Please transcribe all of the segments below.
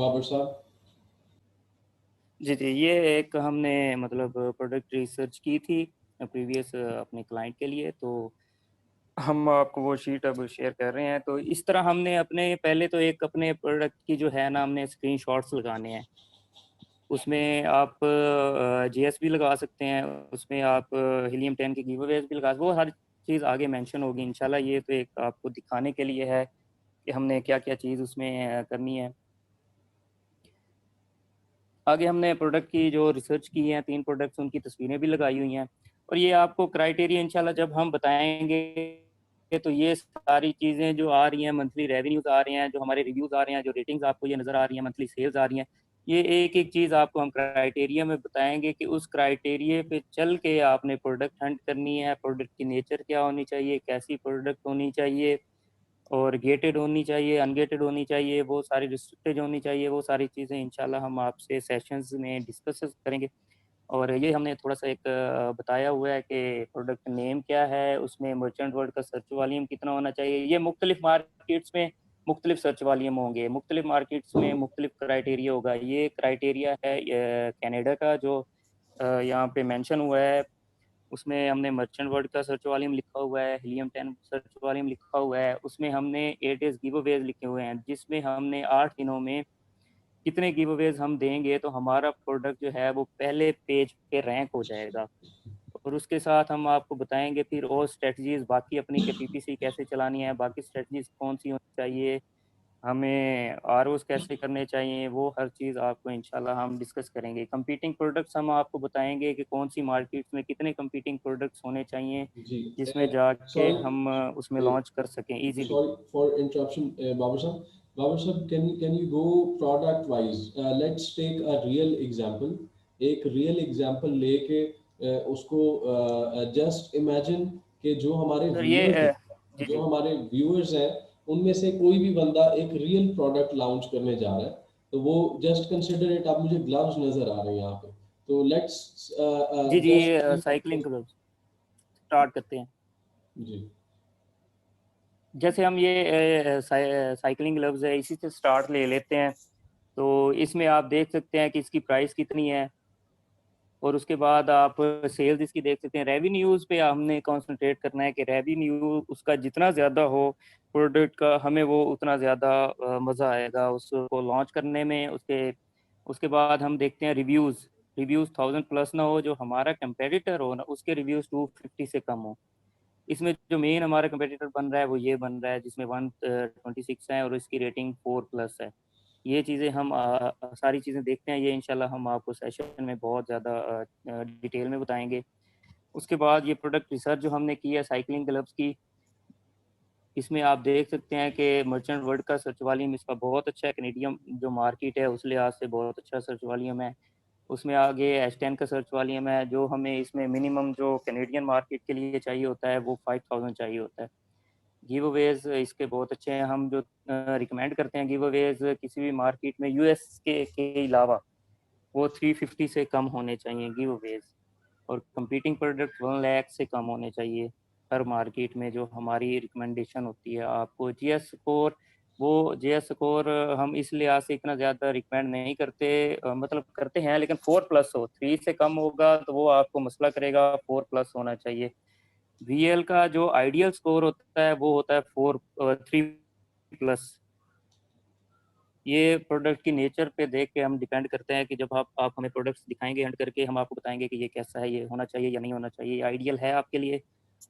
बाबर साहब? जी, जी। ये एक हमने मतलब प्रोडक्ट रिसर्च की थी प्रीवियस अपने क्लाइंट के लिए, तो हम आपको वो शीट अब शेयर कर रहे हैं। तो इस तरह हमने अपने पहले तो एक अपने प्रोडक्ट की जो है ना, हमने स्क्रीनशॉट्स लगाने हैं। उसमें आप जीएस भी लगा सकते हैं, उसमें आप हीलियम 10 के गिवअवेज भी लगा, वो हर चीज़ आगे मेंशन होगी इंशाल्लाह। ये तो एक आपको दिखाने के लिए है कि हमने क्या-क्या चीज़ उसमें करनी है। आगे हमने प्रोडक्ट की जो रिसर्च की है, 3 प्रोडक्ट्स उनकी तस्वीरें भी लगाई हुई हैं, और ये आपको क्राइटेरिया इंशाल्लाह जब हम बताएँगे तो ये सारी चीज़ें जो आ रही हैं, मंथली रेवेन्यूज़ आ रहे हैं, जो हमारे रिव्यूज़ आ रहे हैं, जो रेटिंग्स आपको ये नज़र आ रही हैं, मंथली सेल्स आ रही हैं, ये एक-एक चीज़ आपको हम क्राइटेरिया में बताएँगे कि उस क्राइटेरिया पे चल के आपने प्रोडक्ट हंट करनी है, प्रोडक्ट की नेचर क्या होनी चाहिए, कैसी प्रोडक्ट होनी चाहिए, और गेटेड होनी चाहिए, अनगेटेड होनी चाहिए, वो सारी रिस्ट्रिक्टेड होनी चाहिए, वो सारी चीज़ें इंशाल्लाह हम आपसे सेशंस में डिस्कस करेंगे। और ये हमने थोड़ा-सा एक बताया हुआ है कि प्रोडक्ट नेम क्या है, उसमें मर्चेंट वर्ड का सर्च वॉल्यूम कितना होना चाहिए। ये मुख्तलिफ मार्केट्स में मुख्तलिफ सर्च वॉल्यूम होंगे, मुख्तलिफ मार्केट्स में मुख्तलिफ क्राइटेरिया होगा। ये क्राइटेरिया है कनाडा का जो यहाँ पे मेंशन हुआ है, उसमें हमने मर्चेंट वर्ड का सर्च वॉल्यूम लिखा हुआ है, हीलियम 10 सर्च वॉल्यूम लिखा हुआ है, उसमें हमने 8 डेज़ गिवअवेज़ लिखे हुए हैं, जिसमें हमने 8 दिनों में कितने गिवअवेज़ हम देंगे तो हमारा प्रोडक्ट जो है वो पहले पेज पे रैंक हो जाएगा। और उसके साथ हम आपको बताएँगे फिर और स्ट्रैटेजीज़ बाकी अपनी के पीपीसी कैसे चलानी है, बाकी स्ट्रैटेजीज़ कौन-सी होनी चाहिए, हमें आरओज़ कैसे करने चाहिए, वो हर चीज़ आपको इंशाल्लाह हम डिस्कस करेंगे। कंपीटिंग प्रोडक्ट्स हम आपको बताएँगे कि कौन-सी मार्केट्स में कितने कंपीटिंग प्रोडक्ट्स होने चाहिए, जी। जिसमें जाके सॉरी, हम उसमें लॉन्च कर सकें easily. sorry for interruption, Babar Sahab. Babar Sahab, can you go product wise? Let's take a real example. एक real example लेके उसको just imagine कि जो हमारे सर ये viewers हैं, जी, जो जी। हमारे viewers हैं, उनमें से कोई भी बंदा एक real product launch करने जा रहा है, तो वो just consider it, आप मुझे gloves नजर आ रहे हैं यहाँ पे, तो let's जी, जी, just साइक्लिंग क्लब्स स्टार्ट करते हैं। जी। जैसे हम ये साइक्लिंग ग्लव्स है, इसी से स्टार्ट ले लेते हैं। तो इसमें आप देख सकते हैं कि इसकी प्राइस कितनी है, और उसके बाद आप सेल्स इसकी देख सकते हैं। रेवेन्यूज़ पे हमने कंसंट्रेट करना है कि रेवेन्यू उसका जितना ज़्यादा हो प्रोडक्ट का, हमें वो उतना ज़्यादा मज़ा आएगा उसको लॉन्च करने में। उसके उसके बाद हम देखते हैं रिव्यूज़। रिव्यूज़ 1000 प्लस ना हो, जो हमारा कंपेटिटर हो ना उसके रिव्यूज़ 250 से कम हो। इसमें जो मेन हमारा कंपेटिटर बन रहा है वो ये बन रहा है, जिसमें 126 है और इसकी रेटिंग 4 प्लस है। ये चीज़ें हम सारी चीज़ें देखते हैं, ये इंशाल्लाह हम आपको सेशन में बहुत ज़्यादा डिटेल में बताएँगे। उसके बाद ये प्रोडक्ट रिसर्च जो हमने की है साइक्लिंग ग्लव्स की, इसमें आप देख सकते हैं कि मर्चेंट वर्ल्ड का सर्च वॉल्यूम इसका बहुत अच्छा है, कैनेडियन जो मार्केट है उस लिहाज से बहुत अच्छा सर्च वॉल्यूम है। उसमें आगे एस10 का सर्च वॉल्यूम है, जो हमें इसमें मिनिमम जो कैनेडियन मार्केट के लिए चाहिए होता है वो 5000 चाहिए होता है। गिव अवेज़ इसके बहुत अच्छे हैं, हम जो रिकमेंड करते हैं गिव अवेज़ किसी भी मार्केट में यूएस के अलावा वो 350 से कम होने चाहिए गिव अवेज़, और कंपीटिंग प्रोडक्ट 1 लाख से कम होने चाहिए हर मार्केट में। जो हमारी रिकमेंडेशन होती है आपको जीएस स्कोर, वो जीएस स्कोर हम इस लिहाज से इतना ज़्यादा रिकमेंड नहीं करते, मतलब करते हैं लेकिन 4 प्लस हो, 3 से कम होगा तो वो आपको मसला करेगा, 4 प्लस होना चाहिए। वीएल का जो आइडियल स्कोर होता है वो होता है 3 प्लस। ये प्रोडक्ट की नेचर पे देख के हम डिपेंड करते हैं कि जब आप हमें प्रोडक्ट्स दिखाएंगे हंट करके, हम आपको बताएंगे कि ये कैसा है, ये होना चाहिए या नहीं होना चाहिए, ये आइडियल है आपके लिए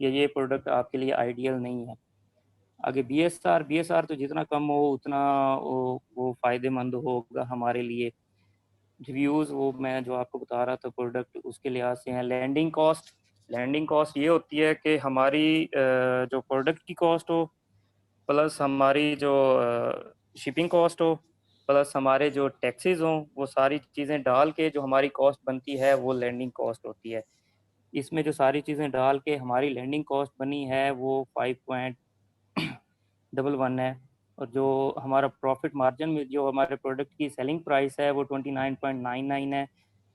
या ये प्रोडक्ट आपके लिए आइडियल नहीं है। आगे बीएसआर तो जितना कम हो उतना वो फ़ायदेमंद होगा हमारे लिए। रिव्यूज़ वो मैं जो आपको बता रहा था प्रोडक्ट उसके लिहाज से हैं। लैंडिंग कॉस्ट ये होती है कि हमारी जो प्रोडक्ट की कॉस्ट हो, प्लस हमारी जो शिपिंग कॉस्ट हो, प्लस हमारे जो टैक्सेस हों, वो सारी चीज़ें डाल के जो हमारी कॉस्ट बनती है वो लैंडिंग कॉस्ट होती है। इसमें जो सारी चीज़ें डाल के हमारी लैंडिंग कॉस्ट बनी है वो 5.11 है, और जो हमारा प्रॉफिट मार्जिन में जो हमारे प्रोडक्ट की सेलिंग प्राइस है वो 29.99 है,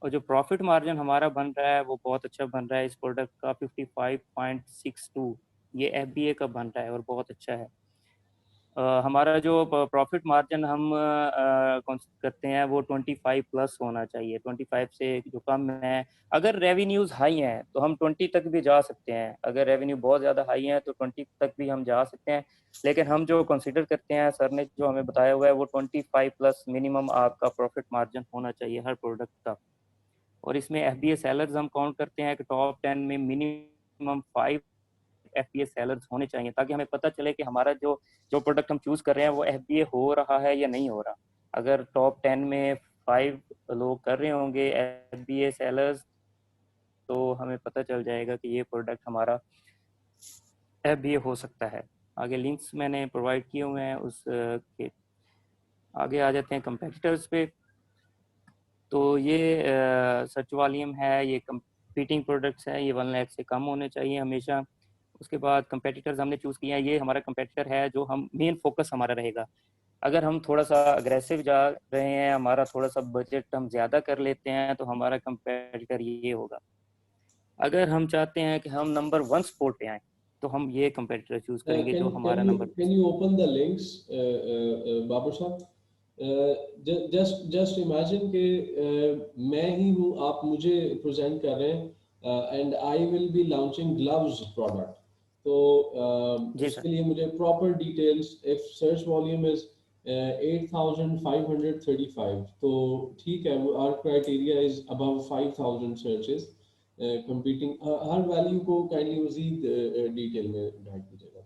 और जो प्रॉफिट मार्जिन हमारा बन रहा है वो बहुत अच्छा बन रहा है इस प्रोडक्ट का 55.62, ये एफबीए का बन रहा है और बहुत अच्छा है। हमारा जो प्रॉफिट मार्जिन हम करते हैं वो 25 प्लस होना चाहिए, 25 से जो कम है। अगर रेवेन्यूज हाई हैं तो हम 20 तक भी जा सकते हैं, अगर रेवेन्यू बहुत ज़्यादा हाई है तो 20 तक भी हम जा सकते हैं, लेकिन हम जो कंसीडर करते हैं, सर ने जो हमें बताया हुआ है, वो 25 प्लस मिनिमम आपका प्रॉफिट मार्जिन होना चाहिए हर प्रोडक्ट का। और इसमें FBA सेलर्स हम काउंट करते हैं कि टॉप 10 में मिनिमम 5 FBA सेलर्स होने चाहिए, ताकि हमें पता चले कि हमारा जो प्रोडक्ट हम चूज कर रहे हैं वो FBA हो रहा है या नहीं हो रहा। अगर टॉप 10 में 5 लोग कर रहे होंगे FBA सेलर्स, तो हमें पता चल जाएगा कि ये प्रोडक्ट हमारा FBA हो सकता है। आगे लिंक्स मैंने प्रोवाइड किए हुए हैं, उस के आगे आ जाते हैं कंपेटिटर्स पे। तो ये सर्च वॉल्यूम है, ये कंपीटिंग प्रोडक्ट्स है, ये 1 लाख से कम होने चाहिए हमेशा। उसके बाद कंपेटिटर्स हमने चूज़ किया है, ये हमारा कंपेटिटर है जो हम मेन फोकस हमारा रहेगा। अगर हम थोड़ा सा अग्रेसिव जा रहे हैं, हमारा थोड़ा सा बजट हम ज़्यादा कर लेते हैं, तो हमारा कंपेटिटर ये होगा। अगर हम चाहते हैं कि हम नंबर 1 स्पॉट पे आए, तो हम ये कंपेटिटर चूज़ करेंगे जो हमारा number. Can you open the links, Babar साहब? just imagine कि मैं ही हूँ, आप मुझे प्रेजेंट कर रहे हैं, and I will be launching gloves product. तो उसके लिए मुझे proper details, if search volume is 8535, तो ठीक है, our criteria is above 5000 searches competing. हर वैल्यू को काइंडली मजीद डिटेल में गाइड कीजिएगा।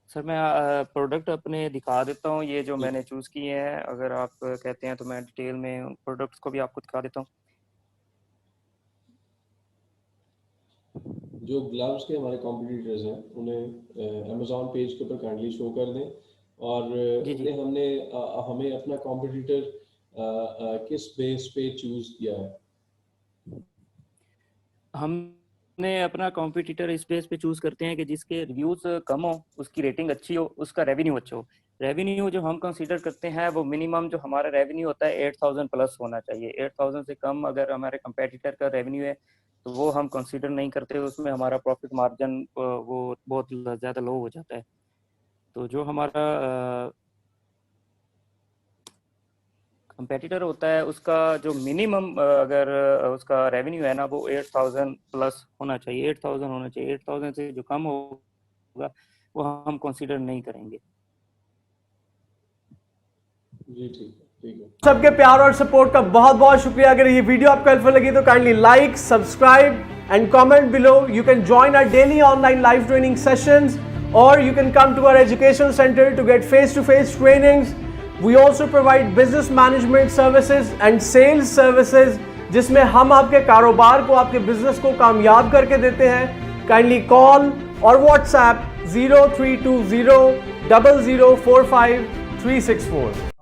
सर मैं प्रोडक्ट अपने दिखा देता हूँ, ये जो मैंने चूज़ किए हैं। अगर आप कहते हैं तो मैं डिटेल में प्रोडक्ट्स को भी आपको दिखा देता हूँ। जो ग्लव्स के हमारे कॉम्पिटिटर्स हैं, उन्हें अमेज़ॉन पेज के ऊपर काइंडली शो कर दें, और उन्हें हमें अपना कॉम्पिटिटर किस बेस पे चूज़ किया है। हमने अपना कॉम्पिटिटर इस बेस पे चूज़ करते हैं कि जिसके रिव्यूज़ कम हो, उसकी रेटिंग अच्छी हो, उसका रेवेन्यू अच्छा हो। रेवेन्यू जो हम कंसीडर करते हैं वो मिनिमम जो हमारा रेवेन्यू होता है 8000 प्लस होना चाहिए। 8000 से कम अगर हमारे कंपेटिटर का रेवेन्यू है तो वो हम कंसीडर नहीं करते, उसमें हमारा प्रॉफिट मार्जिन वो बहुत ज़्यादा लो हो जाता है। तो जो हमारा कंपेटिटर होता है उसका जो मिनिमम अगर उसका रेवेन्यू है ना, वो 8000 प्लस होना चाहिए, 8000 होना चाहिए। 8000 से जो कम होगा वो हम कंसीडर नहीं करेंगे। जी ठीक है। सबके प्यार और सपोर्ट का बहुत बहुत शुक्रिया। अगर ये वीडियो आपको हेल्पफुल लगी तो kindly like, subscribe and comment below. You can join our daily online live training sessions, और you can come to our education center to get face-to-face trainings. We also provide business management services and sales services, जिसमें हम आपके कारोबार को, आपके business को कामयाब करके देते हैं। काइंडली कॉल और व्हाट्सएप 0320 0045 364।